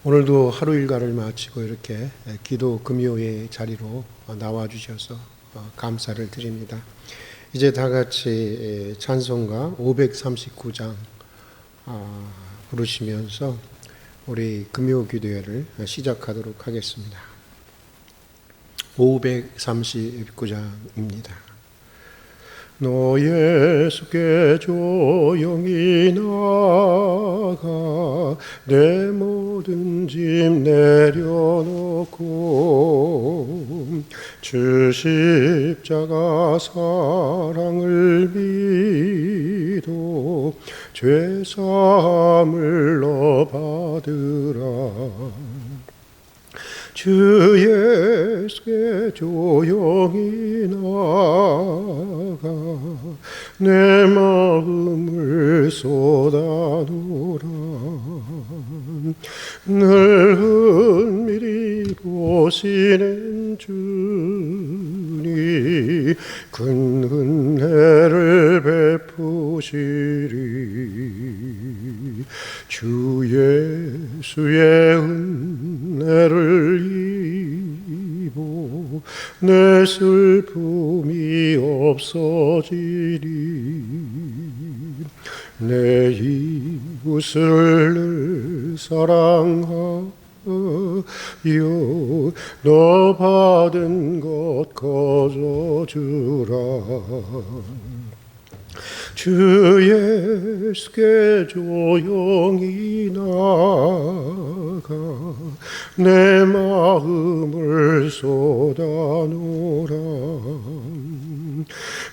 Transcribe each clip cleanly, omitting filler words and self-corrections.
오늘도 하루 일과를 마치고 이렇게 기도 금요의 자리로 나와 주셔서 감사를 드립니다. 이제 다 같이 찬송가 539장 부르시면서 우리 금요 기도회를 시작하도록 하겠습니다. 539장입니다. 너 예수께 조용히 나가 내 모든 짐 내려놓고 주 십자가 사랑을 믿어 죄사함을 너 받으라. 주 예수께 조용히 나가 내 마음을 쏟아놓으라. 늘 은밀히 보시는 주님 큰 은혜를 베푸시리. 주 예수의 은혜를 입어 내 슬픔이 없어지리. 내 이웃을 늘 사랑하여 너 받은 것 거저주라. 주 예수께 조용히 나가 내 마음을 쏟아놓으라.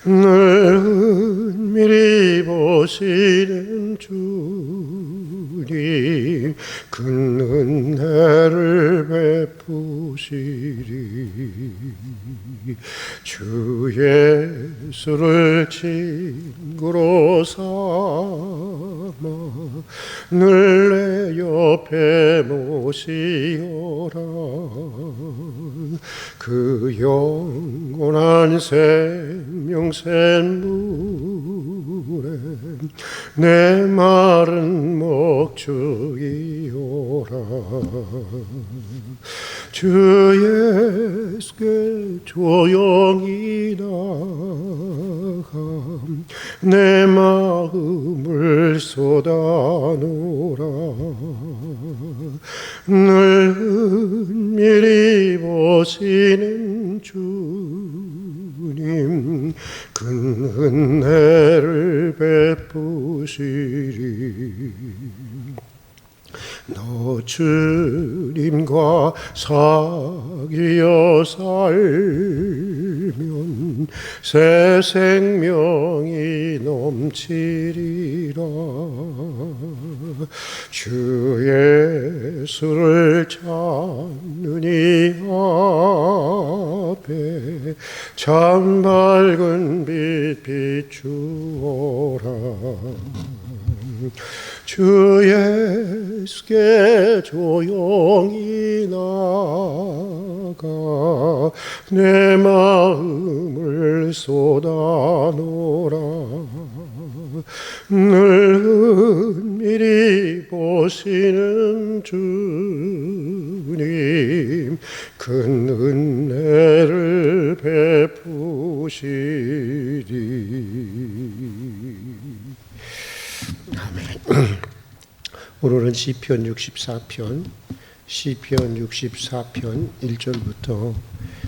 늘 은밀히 보시는 주님 큰 은혜를 베푸시리. 주 예수를 친구로 삼아 늘 내 옆에 모시어라. 그 영원한 생명 샘물에 내 마른 목축이오라. 주 예수께 조용히 나가 내 마음을 쏟아놓으라. 늘 은밀히 보시는 주님 큰 은혜를 베푸시리. 너 주님과 사귀어 살면 새 생명이 넘치리라. 주 예수를 찾는 이 앞에 참 밝은 빛 비추어라. 주 예수께 조용히 나가 내 마음을 쏟아놓으라. 늘 은밀히 보시는 주님 큰 은혜를 베푸시리. 아멘. 오늘은 시편 64편 1절부터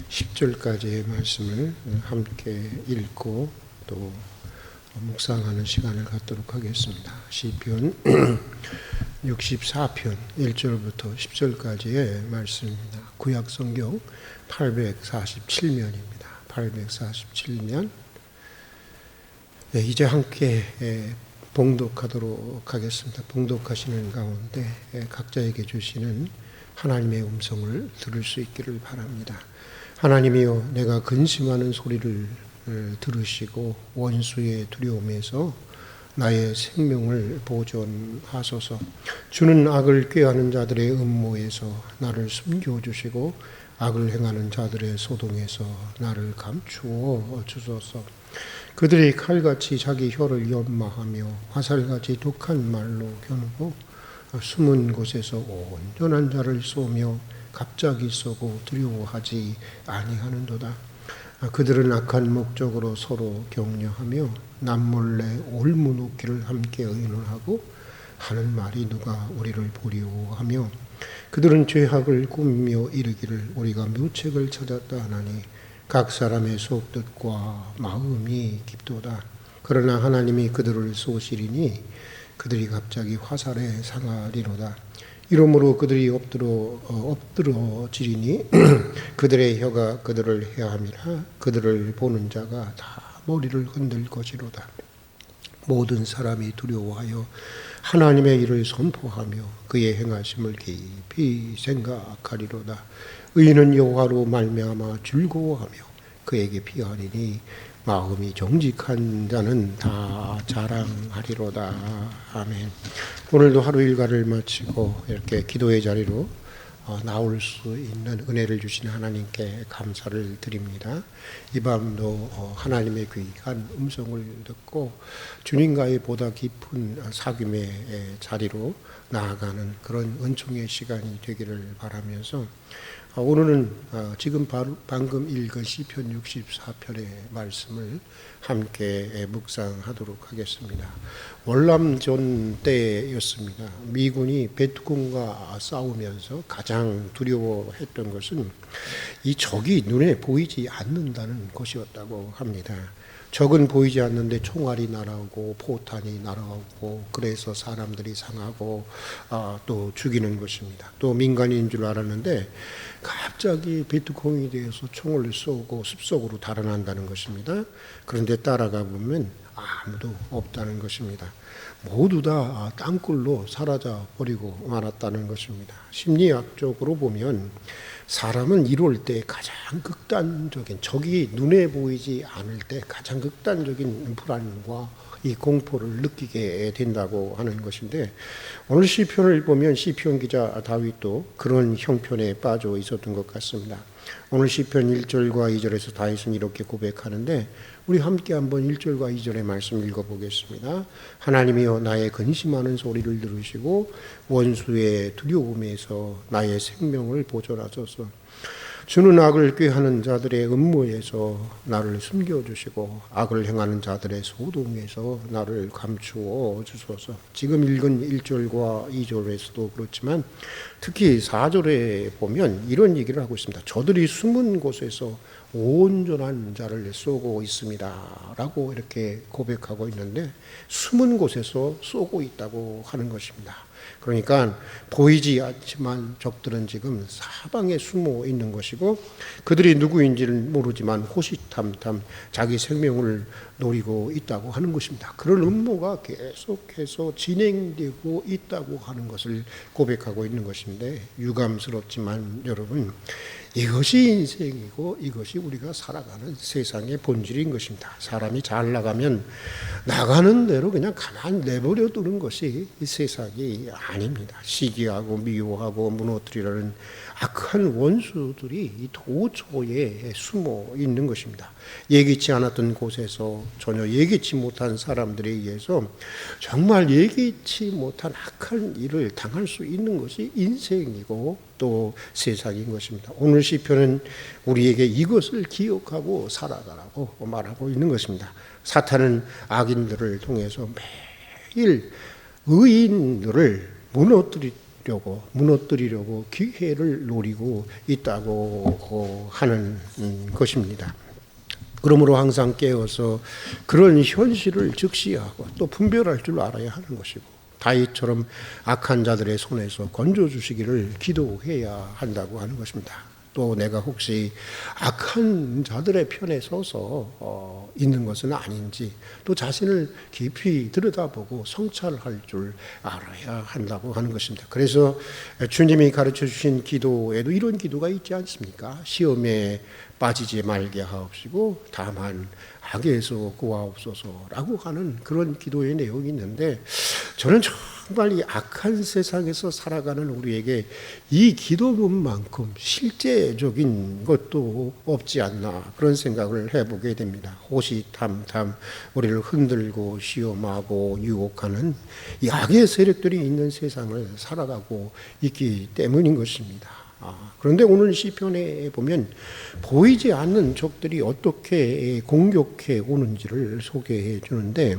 10절까지의 말씀을 함께 읽고 또 묵상하는 시간을 갖도록 하겠습니다. 시편 64편 1절부터 10절까지의 말씀입니다. 구약 성경 847면입니다. 847면. 네, 이제 함께 봉독하도록 하겠습니다. 봉독하시는 가운데 각자에게 주시는 하나님의 음성을 들을 수 있기를 바랍니다. 하나님이여, 내가 근심하는 소리를 들으시고 원수의 두려움에서 나의 생명을 보존하소서. 주는 악을 꾀하는 자들의 음모에서 나를 숨겨주시고 악을 행하는 자들의 소동에서 나를 감추어 주소서. 그들이 칼같이 자기 혀를 연마하며 화살같이 독한 말로 겨누고 숨은 곳에서 온전한 자를 쏘며 갑자기 쏘고 두려워하지 아니하는도다. 그들은 악한 목적으로 서로 격려하며 남몰래 올무놓기를 함께 의논하고 하는 말이 누가 우리를 보리오 하며 그들은 죄악을 꾸미며 이르기를 우리가 묘책을 찾았다 하나니 각 사람의 속뜻과 마음이 깊도다. 그러나 하나님이 그들을 쏘시리니 그들이 갑자기 화살에 상하리로다. 이러므로 그들이 엎드러지리니 그들의 혀가 그들을 해함이라. 그들을 보는 자가 다 머리를 흔들 것이로다. 모든 사람이 두려워하여 하나님의 일을 선포하며 그의 행하심을 깊이 생각하리로다. 의인은 여호와로 말미암아 즐거워하며 그에게 피하리니 마음이 정직한 자는 다 자랑하리로다. 아멘. 오늘도 하루 일과를 마치고 이렇게 기도의 자리로 나올 수 있는 은혜를 주신 하나님께 감사를 드립니다. 이 밤도 하나님의 귀한 음성을 듣고 주님과의 보다 깊은 사귐의 자리로 나아가는 그런 은총의 시간이 되기를 바라면서 오늘은 지금 방금 읽은 시편 64편의 말씀을 함께 묵상하도록 하겠습니다. 월남전 때였습니다. 미군이 베트콩과 싸우면서 가장 두려워했던 것은 이 적이 눈에 보이지 않는다는 것이었다고 합니다. 적은 보이지 않는데 총알이 날아오고 포탄이 날아오고 그래서 사람들이 상하고 또 죽이는 것입니다. 또 민간인 줄 알았는데 갑자기 베트콩이 되어서 총을 쏘고 숲속으로 달아난다는 것입니다. 그런데 따라가 보면 아무도 없다는 것입니다. 모두 다 땅굴로 사라져 버리고 말았다는 것입니다. 심리학적으로 보면 사람은 이럴 때 가장 극단적인, 적이 눈에 보이지 않을 때 가장 극단적인 불안과 이 공포를 느끼게 된다고 하는 것인데, 오늘 시편을 보면 시편 기자 다윗도 그런 형편에 빠져 있었던 것 같습니다. 오늘 시편 1절과 2절에서 다윗은 이렇게 고백하는데, 우리 함께 한번 1절과 2절의 말씀 읽어보겠습니다. 하나님이여 나의 근심하는 소리를 들으시고 원수의 두려움에서 나의 생명을 보존하소서. 주는 악을 꾀하는 자들의 음모에서 나를 숨겨주시고 악을 행하는 자들의 소동에서 나를 감추어 주소서. 지금 읽은 1절과 2절에서도 그렇지만 특히 4절에 보면 이런 얘기를 하고 있습니다. 저들이 숨은 곳에서 온전한 자를 쏘고 있습니다 라고 이렇게 고백하고 있는데, 숨은 곳에서 쏘고 있다고 하는 것입니다. 그러니까 보이지 않지만 적들은 지금 사방에 숨어 있는 것이고, 그들이 누구인지는 모르지만 호시탐탐 자기 생명을 노리고 있다고 하는 것입니다. 그런 음모가 계속해서 진행되고 있다고 하는 것을 고백하고 있는 것인데, 유감스럽지만 여러분, 이것이 인생이고 이것이 우리가 살아가는 세상의 본질인 것입니다. 사람이 잘 나가면 나가는 대로 그냥 가만히 내버려 두는 것이 이 세상이 아닙니다. 시기하고 미워하고 무너뜨리려는 악한 원수들이 이 도처에 숨어 있는 것입니다. 예기치 않았던 곳에서 전혀 예기치 못한 사람들에 의해서 정말 예기치 못한 악한 일을 당할 수 있는 것이 인생이고 또 세상인 것입니다. 오늘 시편은 우리에게 이것을 기억하고 살아가라고 말하고 있는 것입니다. 사탄은 악인들을 통해서 매일 의인들을 무너뜨리려고 기회를 노리고 있다고 하는 것입니다. 그러므로 항상 깨어서 그런 현실을 즉시하고 또 분별할 줄 알아야 하는 것이고, 다윗처럼 악한 자들의 손에서 건져주시기를 기도해야 한다고 하는 것입니다. 또 내가 혹시 악한 자들의 편에 서서 있는 것은 아닌지 또 자신을 깊이 들여다보고 성찰할 줄 알아야 한다고 하는 것입니다. 그래서 주님이 가르쳐 주신 기도에도 이런 기도가 있지 않습니까? 시험에 빠지지 말게 하옵시고 다만 악에서 구하옵소서라고 하는 그런 기도의 내용이 있는데, 저는 정말 이 악한 세상에서 살아가는 우리에게 이 기도문만큼 실제적인 것도 없지 않나, 그런 생각을 해보게 됩니다. 호시탐탐 우리를 흔들고 시험하고 유혹하는 이 악의 세력들이 있는 세상을 살아가고 있기 때문인 것입니다. 그런데 오늘 시편에 보면 보이지 않는 적들이 어떻게 공격해 오는지를 소개해 주는데,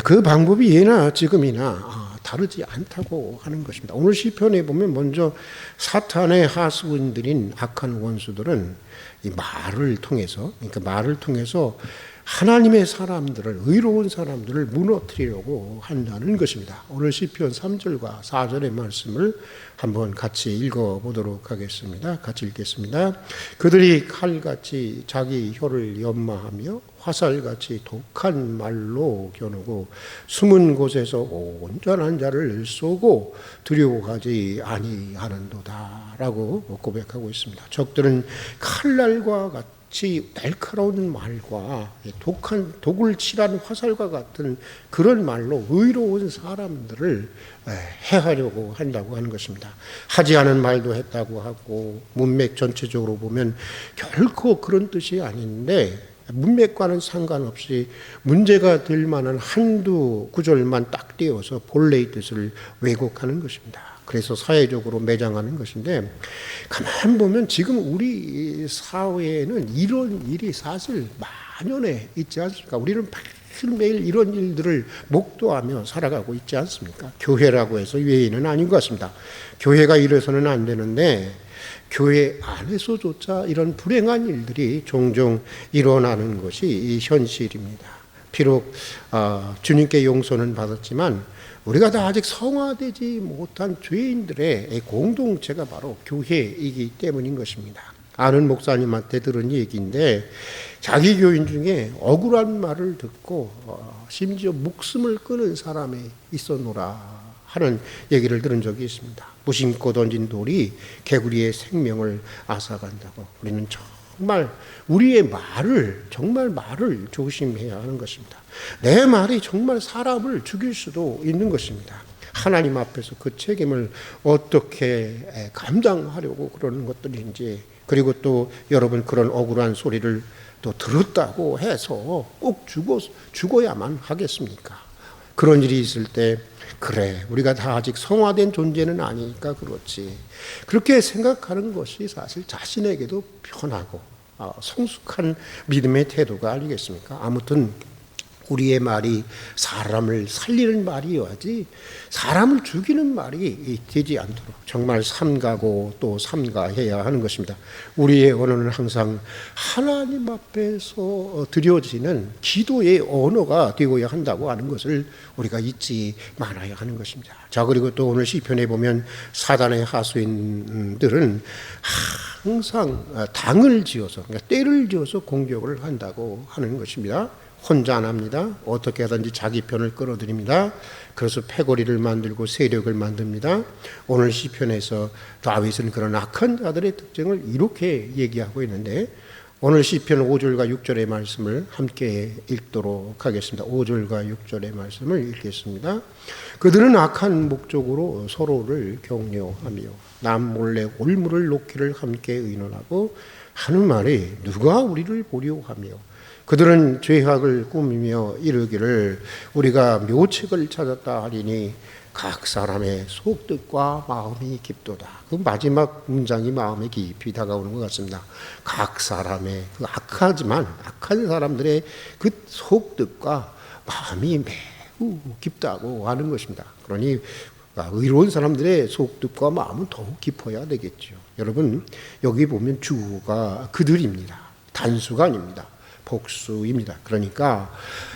그 방법이 예나 지금이나 다르지 않다고 하는 것입니다. 오늘 시편에 보면 먼저 사탄의 하수인들인 악한 원수들은 이 말을 통해서, 그러니까 말을 통해서 하나님의 사람들을, 의로운 사람들을 무너뜨리려고 한다는 것입니다. 오늘 시편 3절과 4절의 말씀을 한번 같이 읽어보도록 하겠습니다. 같이 읽겠습니다. 그들이 칼같이 자기 혀를 연마하며 화살같이 독한 말로 겨누고 숨은 곳에서 온전한 자를 쏘고 두려워하지 아니하는도다 라고 고백하고 있습니다. 적들은 칼날과 같이 날카로운 말과 독을 칠한 화살과 같은 그런 말로 의로운 사람들을 해하려고 한다고 하는 것입니다. 하지 않은 말도 했다고 하고, 문맥 전체적으로 보면 결코 그런 뜻이 아닌데, 문맥과는 상관없이 문제가 될 만한 한두 구절만 딱 띄워서 본래의 뜻을 왜곡하는 것입니다. 그래서 사회적으로 매장하는 것인데, 가만 보면 지금 우리 사회에는 이런 일이 사실 만연해 있지 않습니까? 우리는 매일 이런 일들을 목도하며 살아가고 있지 않습니까? 교회라고 해서 외에는 아닌 것 같습니다. 교회가 이래서는 안 되는데 교회 안에서조차 이런 불행한 일들이 종종 일어나는 것이 현실입니다. 비록 주님께 용서는 받았지만 우리가 다 아직 성화되지 못한 죄인들의 공동체가 바로 교회이기 때문인 것입니다. 아는 목사님한테 들은 얘기인데, 자기 교인 중에 억울한 말을 듣고 심지어 목숨을 끊은 사람이 있었노라 하는 얘기를 들은 적이 있습니다. 무심코 던진 돌이 개구리의 생명을 앗아간다고. 우리는 정말 우리의 말을 조심해야 하는 것입니다. 내 말이 정말 사람을 죽일 수도 있는 것입니다. 하나님 앞에서 그 책임을 어떻게 감당하려고 그러는 것들인지, 그리고 또 여러분 그런 억울한 소리를 또 들었다고 해서 꼭 죽어야만 하겠습니까? 그런 일이 있을 때, 그래, 우리가 다 아직 성화된 존재는 아니니까 그렇지, 그렇게 생각하는 것이 사실 자신에게도 편하고 성숙한 믿음의 태도가 아니겠습니까? 아무튼 우리의 말이 사람을 살리는 말이어야지 사람을 죽이는 말이 되지 않도록 정말 삼가고 또 삼가해야 하는 것입니다. 우리의 언어는 항상 하나님 앞에서 드려지는 기도의 언어가 되어야 한다고 하는 것을 우리가 잊지 말아야 하는 것입니다. 자, 그리고 또 오늘 시편에 보면 사단의 하수인들은 항상 당을 지어서, 그러니까 때를 지어서 공격을 한다고 하는 것입니다. 혼자 안 합니다. 어떻게 하든지 자기 편을 끌어들입니다. 그래서 패거리를 만들고 세력을 만듭니다. 오늘 시편에서 다윗은 그런 악한 자들의 특징을 이렇게 얘기하고 있는데, 오늘 시편 5절과 6절의 말씀을 함께 읽도록 하겠습니다. 5절과 6절의 말씀을 읽겠습니다. 그들은 악한 목적으로 서로를 격려하며 남몰래 올무를 놓기를 함께 의논하고 하는 말이 누가 우리를 보려 하며, 그들은 죄악을 꾸미며 이르기를 우리가 묘책을 찾았다 하리니 각 사람의 속뜻과 마음이 깊도다. 그 마지막 문장이 마음에 깊이 다가오는 것 같습니다. 각 사람의, 그 악한 사람들의 그 속뜻과 마음이 매우 깊다고 하는 것입니다. 그러니 의로운 사람들의 속뜻과 마음은 더욱 깊어야 되겠죠. 여러분, 여기 보면 주가 그들입니다. 단수가 아닙니다. 복수입니다. 그러니까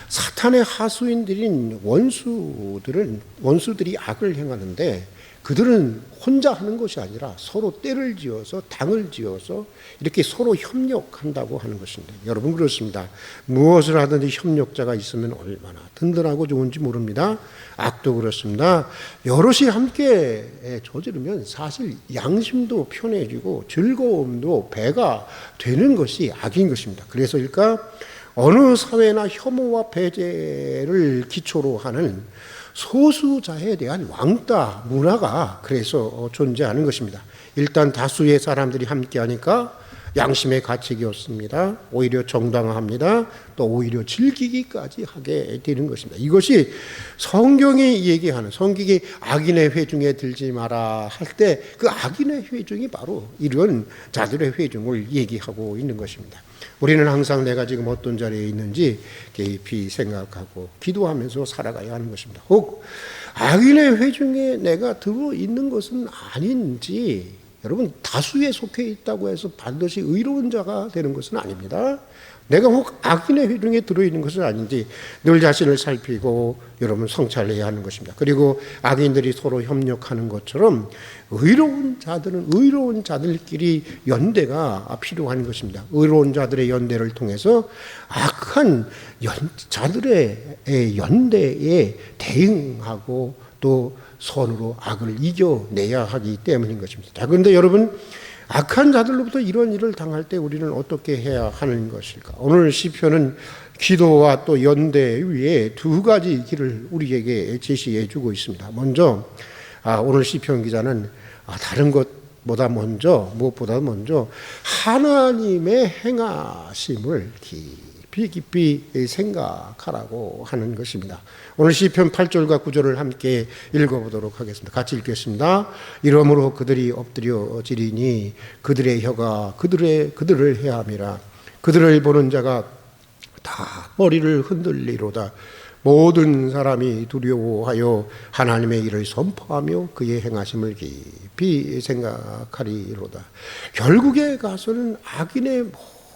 사탄의 하수인들인 원수들이 악을 행하는데 그들은 혼자 하는 것이 아니라 서로 때를 지어서 당을 지어서 이렇게 서로 협력한다고 하는 것입니다. 여러분 그렇습니다. 무엇을 하든지 협력자가 있으면 얼마나 든든하고 좋은지 모릅니다. 악도 그렇습니다. 여럿이 함께 저지르면 사실 양심도 편해지고 즐거움도 배가 되는 것이 악인 것입니다. 그래서일까 어느 사회나 혐오와 배제를 기초로 하는 소수자에 대한 왕따 문화가 그래서 존재하는 것입니다. 일단 다수의 사람들이 함께하니까 양심의 가책이 없습니다. 오히려 정당화합니다. 또 오히려 즐기기까지 하게 되는 것입니다. 이것이 성경이 얘기하는 성경이 악인의 회중에 들지 마라 할 때 그 악인의 회중이 바로 이런 자들의 회중을 얘기하고 있는 것입니다. 우리는 항상 내가 지금 어떤 자리에 있는지 깊이 생각하고 기도하면서 살아가야 하는 것입니다. 혹 악인의 회중에 내가 들어있는 것은 아닌지, 여러분 다수에 속해 있다고 해서 반드시 의로운 자가 되는 것은 아닙니다. 내가 혹 악인의 회중에 들어있는 것은 아닌지 늘 자신을 살피고 여러분 성찰해야 하는 것입니다. 그리고 악인들이 서로 협력하는 것처럼 의로운 자들끼리 연대가 필요한 것입니다. 의로운 자들의 연대를 통해서 악한 자들의 연대에 대응하고 또 선으로 악을 이겨내야 하기 때문인 것입니다. 자, 그런데 여러분 악한 자들로부터 이런 일을 당할 때 우리는 어떻게 해야 하는 것일까? 오늘 시편은 기도와 또 연대 위에 두 가지 길을 우리에게 제시해 주고 있습니다. 먼저 오늘 시편 기자는 다른 것보다 무엇보다 먼저 하나님의 행하심을 깊이 생각하라고 하는 것입니다. 오늘 시편 8절과 9절을 함께 읽어보도록 하겠습니다. 같이 읽겠습니다. 이러므로 그들이 엎드려지리니 그들의 혀가 그들을 해함이라. 그들을 보는 자가 다 머리를 흔들리로다. 모든 사람이 두려워하여 하나님의 일을 선포하며 그의 행하심을 깊이 생각하리로다. 결국에 가서는 악인의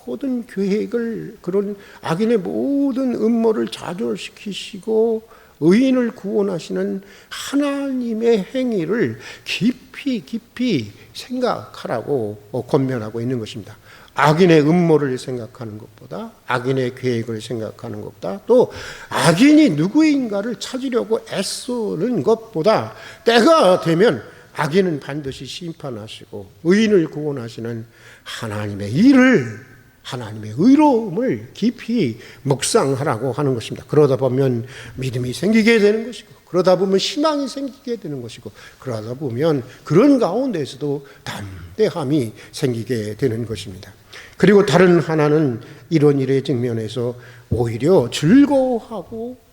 모든 계획을, 그런 악인의 모든 음모를 좌절시키시고 의인을 구원하시는 하나님의 행위를 깊이 생각하라고 권면하고 있는 것입니다. 악인의 음모를 생각하는 것보다, 악인의 계획을 생각하는 것보다, 또 악인이 누구인가를 찾으려고 애쓰는 것보다 때가 되면 악인은 반드시 심판하시고 의인을 구원하시는 하나님의 일을, 하나님의 의로움을 깊이 묵상하라고 하는 것입니다. 그러다 보면 믿음이 생기게 되는 것이고, 그러다 보면 희망이 생기게 되는 것이고, 그러다 보면 그런 가운데서도 담대함이 생기게 되는 것입니다. 그리고 다른 하나는 이런 일에 직면해서 오히려 즐거워하고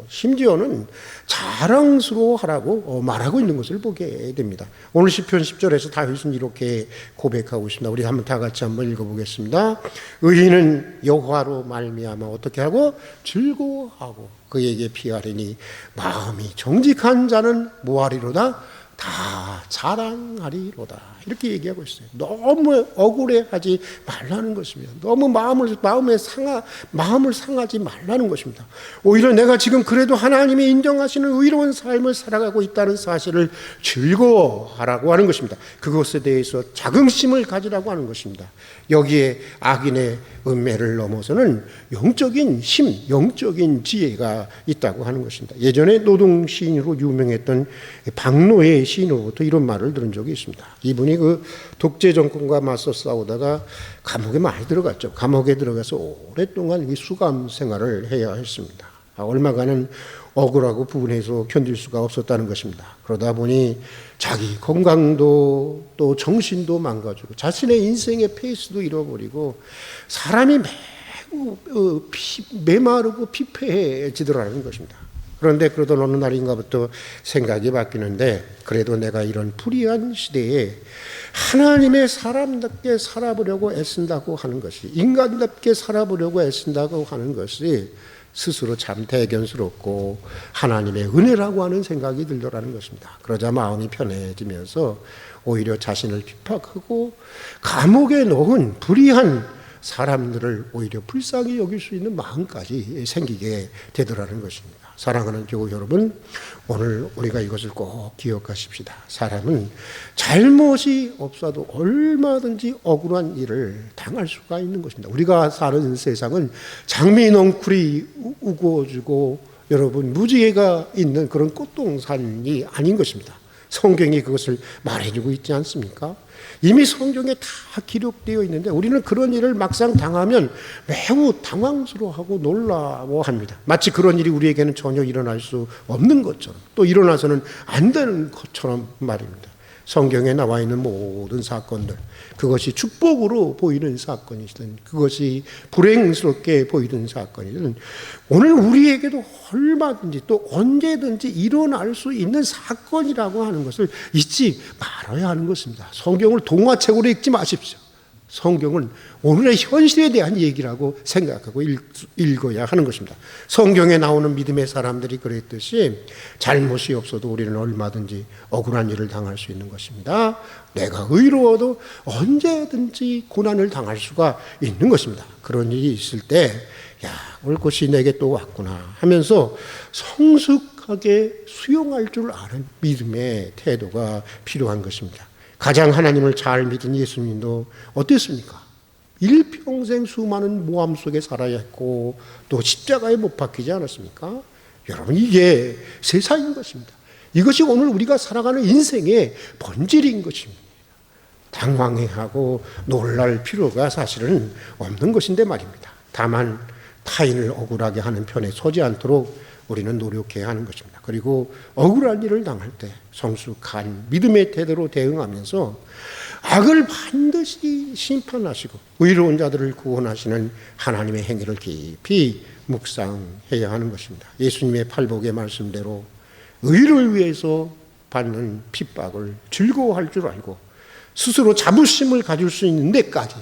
심지어는 자랑스러워하라고 말하고 있는 것을 보게 됩니다. 오늘 시편 10절에서 다윗은 이렇게 고백하고 있습니다. 우리 한번 다 같이 한번 읽어보겠습니다. 의인은 여호와로 말미암아 어떻게 하고 즐거워하고 그에게 피하리니 마음이 정직한 자는 뭐하리로다? 다 자랑하리로다. 이렇게 얘기하고 있어요. 너무 억울해하지 말라는 것입니다. 너무 마음을 상하지 말라는 것입니다. 오히려 내가 지금 그래도 하나님이 인정하시는 의로운 삶을 살아가고 있다는 사실을 즐거워하라고 하는 것입니다. 그것에 대해서 자긍심을 가지라고 하는 것입니다. 여기에 악인의 은매를 넘어서는 영적인 힘, 영적인 지혜가 있다고 하는 것입니다. 예전에 노동 시인으로 유명했던 박노해 시인으로부터 이런 말을 들은 적이 있습니다. 이분이 그 독재 정권과 맞서 싸우다가 감옥에 많이 들어갔죠. 감옥에 들어가서 오랫동안 이 수감 생활을 해야 했습니다. 얼마간은 억울하고 분해서 견딜 수가 없었다는 것입니다. 그러다 보니 자기 건강도 또 정신도 망가지고 자신의 인생의 페이스도 잃어버리고 사람이 매우 메마르고 피폐해지더라는 것입니다. 그런데 그러던 어느 날인가부터 생각이 바뀌는데, 그래도 내가 이런 불의한 시대에 하나님의 사람답게 살아보려고 애쓴다고 하는 것이, 인간답게 살아보려고 애쓴다고 하는 것이 스스로 참 대견스럽고 하나님의 은혜라고 하는 생각이 들더라는 것입니다. 그러자 마음이 편해지면서 오히려 자신을 핍박하고 감옥에 넣은 불의한 사람들을 오히려 불쌍히 여길 수 있는 마음까지 생기게 되더라는 것입니다. 사랑하는 교우 여러분, 오늘 우리가 이것을 꼭 기억하십시다. 사람은 잘못이 없어도 얼마든지 억울한 일을 당할 수가 있는 것입니다. 우리가 사는 세상은 장미넝쿨이 우거지고 여러분 무지개가 있는 그런 꽃동산이 아닌 것입니다. 성경이 그것을 말해주고 있지 않습니까? 이미 성경에 다 기록되어 있는데 우리는 그런 일을 막상 당하면 매우 당황스러워하고 놀라워합니다. 마치 그런 일이 우리에게는 전혀 일어날 수 없는 것처럼, 또 일어나서는 안 되는 것처럼 말입니다. 성경에 나와 있는 모든 사건들, 그것이 축복으로 보이는 사건이든 그것이 불행스럽게 보이는 사건이든 오늘 우리에게도 얼마든지 또 언제든지 일어날 수 있는 사건이라고 하는 것을 잊지 말아야 하는 것입니다. 성경을 동화책으로 읽지 마십시오. 성경은 오늘의 현실에 대한 얘기라고 생각하고 읽어야 하는 것입니다. 성경에 나오는 믿음의 사람들이 그랬듯이 잘못이 없어도 우리는 얼마든지 억울한 일을 당할 수 있는 것입니다. 내가 의로워도 언제든지 고난을 당할 수가 있는 것입니다. 그런 일이 있을 때 올 것이 내게 또 왔구나 하면서 성숙하게 수용할 줄 아는 믿음의 태도가 필요한 것입니다. 가장 하나님을 잘 믿은 예수님도 어땠습니까? 일평생 수많은 모함 속에 살아야 했고 또 십자가에 못 박히지 않았습니까? 여러분, 이게 세상인 것입니다. 이것이 오늘 우리가 살아가는 인생의 본질인 것입니다. 당황해하고 놀랄 필요가 사실은 없는 것인데 말입니다. 다만 타인을 억울하게 하는 편에 서지 않도록 우리는 노력해야 하는 것입니다. 그리고 억울한 일을 당할 때 성숙한 믿음의 태도로 대응하면서 악을 반드시 심판하시고 의로운 자들을 구원하시는 하나님의 행위를 깊이 묵상해야 하는 것입니다. 예수님의 팔복의 말씀대로 의를 위해서 받는 핍박을 즐거워할 줄 알고 스스로 자부심을 가질 수 있는 데까지,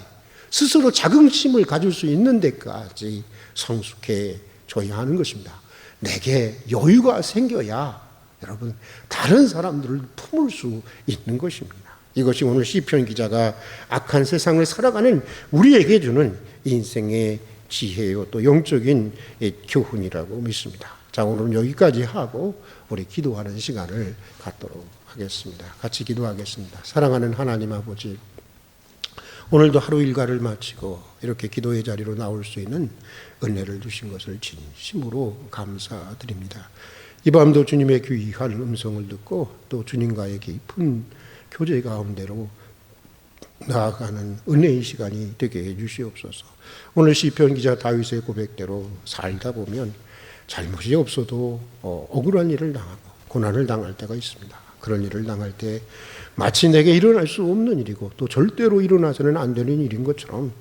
스스로 자긍심을 가질 수 있는 데까지 성숙해져야 하는 것입니다. 내게 여유가 생겨야 여러분 다른 사람들을 품을 수 있는 것입니다. 이것이 오늘 시편 기자가 악한 세상을 살아가는 우리에게 주는 인생의 지혜요 또 영적인 교훈이라고 믿습니다. 자, 오늘은 여기까지 하고 우리 기도하는 시간을 갖도록 하겠습니다. 같이 기도하겠습니다. 사랑하는 하나님 아버지, 오늘도 하루 일과를 마치고 이렇게 기도의 자리로 나올 수 있는 은혜를 주신 것을 진심으로 감사드립니다. 이 밤도 주님의 귀한 음성을 듣고 또 주님과의 깊은 교제 가운데로 나아가는 은혜의 시간이 되게 해주시옵소서. 오늘 시편 기자 다윗의 고백대로 살다 보면 잘못이 없어도 억울한 일을 당하고 고난을 당할 때가 있습니다. 그런 일을 당할 때 마치 내게 일어날 수 없는 일이고 또 절대로 일어나서는 안 되는 일인 것처럼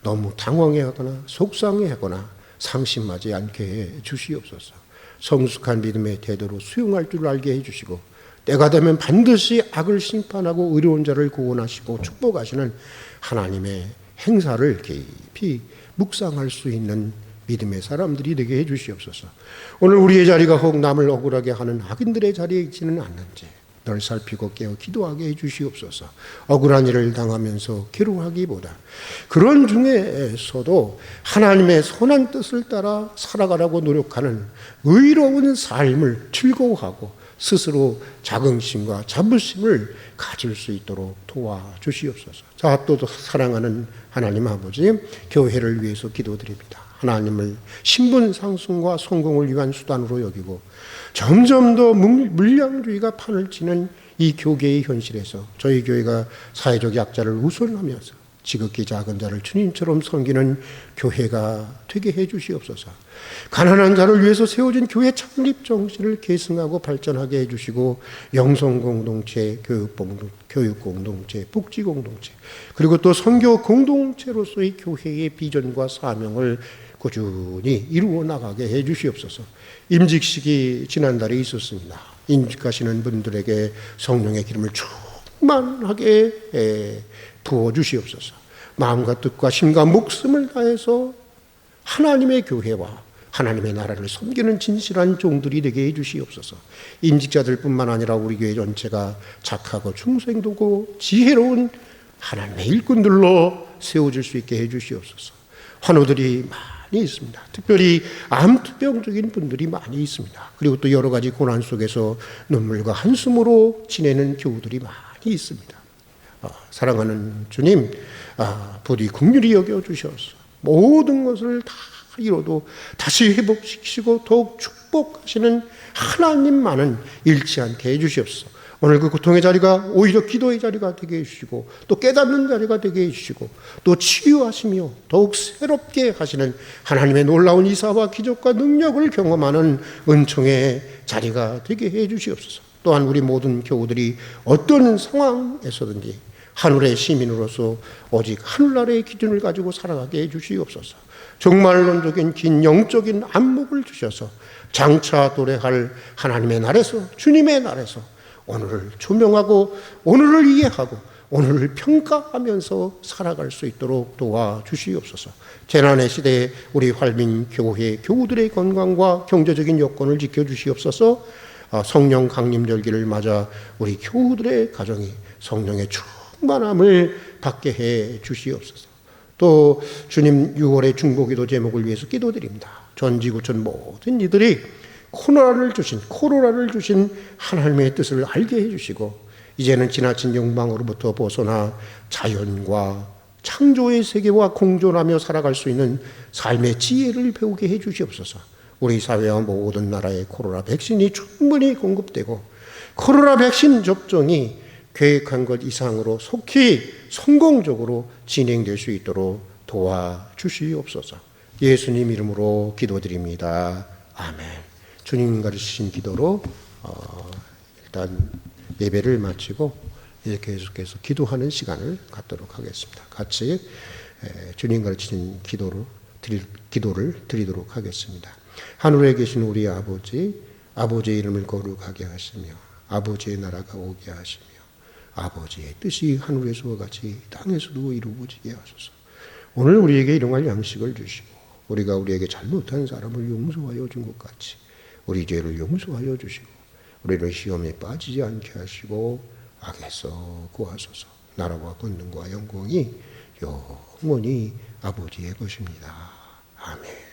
너무 당황해하거나 속상해하거나 상심하지 않게 해 주시옵소서. 성숙한 믿음의 태도로 수용할 줄 알게 해주시고 때가 되면 반드시 악을 심판하고 의로운 자를 구원하시고 축복하시는 하나님의 행사를 깊이 묵상할 수 있는 믿음의 사람들이 되게 해주시옵소서. 오늘 우리의 자리가 혹 남을 억울하게 하는 악인들의 자리에 있지는 않는지 널 살피고 깨어 기도하게 해주시옵소서. 억울한 일을 당하면서 괴로워하기보다 그런 중에서도 하나님의 선한 뜻을 따라 살아가라고 노력하는 의로운 삶을 즐거워하고 스스로 자긍심과 자부심을 가질 수 있도록 도와주시옵소서. 자, 또 사랑하는 하나님 아버지, 교회를 위해서 기도드립니다. 하나님을 신분 상승과 성공을 위한 수단으로 여기고 점점 더 물량주의가 판을 치는 이 교계의 현실에서 저희 교회가 사회적 약자를 우선하면서 지극히 작은 자를 주님처럼 섬기는 교회가 되게 해 주시옵소서. 가난한 자를 위해서 세워진 교회 창립 정신을 계승하고 발전하게 해 주시고 영성 공동체, 교육 공동체, 복지 공동체, 그리고 또 선교 공동체로서의 교회의 비전과 사명을 꾸준히 이루어 나가게 해 주시옵소서. 임직식이 지난달에 있었습니다. 임직하시는 분들에게 성령의 기름을 충만하게 부어 주시옵소서. 마음과 뜻과 심과 목숨을 다해서 하나님의 교회와 하나님의 나라를 섬기는 진실한 종들이 되게 해 주시옵소서. 임직자들뿐만 아니라 우리 교회 전체가 착하고 충성되고 지혜로운 하나님의 일꾼들로 세워질 수 있게 해주시옵소서. 환우들이 많이 있습니다. 특별히 암투병적인 분들이 많이 있습니다. 그리고 또 여러 가지 고난 속에서 눈물과 한숨으로 지내는 교우들이 많이 있습니다. 사랑하는 주님, 부디 긍휼히 여겨주셔서 모든 것을 다 이뤄도 다시 회복시키시고 더욱 축복하시는 하나님만은 잃지 않게 해주시옵소서. 오늘 그 고통의 자리가 오히려 기도의 자리가 되게 해주시고 또 깨닫는 자리가 되게 해주시고 또 치유하시며 더욱 새롭게 하시는 하나님의 놀라운 이사와 기적과 능력을 경험하는 은총의 자리가 되게 해주시옵소서. 또한 우리 모든 교우들이 어떤 상황에서든지 하늘의 시민으로서 오직 하늘나라의 기준을 가지고 살아가게 해주시옵소서. 종말론적인 긴 영적인 안목을 주셔서 장차 도래할 하나님의 날에서, 주님의 날에서 오늘을 조명하고 오늘을 이해하고 오늘을 평가하면서 살아갈 수 있도록 도와주시옵소서. 재난의 시대에 우리 활민 교회 교우들의 건강과 경제적인 여건을 지켜주시옵소서. 성령 강림절기를 맞아 우리 교우들의 가정이 성령의 충만함을 받게 해 주시옵소서. 또 주님 6월의 중보기도 제목을 위해서 기도드립니다. 전 지구촌 모든 이들이 코로나를 주신 하나님의 뜻을 알게 해주시고 이제는 지나친 욕망으로부터 벗어나 자연과 창조의 세계와 공존하며 살아갈 수 있는 삶의 지혜를 배우게 해주시옵소서. 우리 사회와 모든 나라에 코로나 백신이 충분히 공급되고 코로나 백신 접종이 계획한 것 이상으로 속히 성공적으로 진행될 수 있도록 도와주시옵소서. 예수님 이름으로 기도드립니다. 아멘. 주님 가르치신 기도로 일단 예배를 마치고 이제 계속해서 기도하는 시간을 갖도록 하겠습니다. 같이 주님 가르치신 기도를 드리도록 하겠습니다. 하늘에 계신 우리 아버지, 아버지의 이름을 거룩하게 하시며 아버지의 나라가 오게 하시며 아버지의 뜻이 하늘에서와 같이 땅에서도 이루어지게 하소서. 오늘 우리에게 일용할 양식을 주시고 우리가 우리에게 잘못한 사람을 용서하여 준 것 같이 우리 죄를 용서하여 주시고 우리를 시험에 빠지지 않게 하시고 악에서 구하소서. 나라와 권능과 영광이 영원히 아버지의 것입니다. 아멘.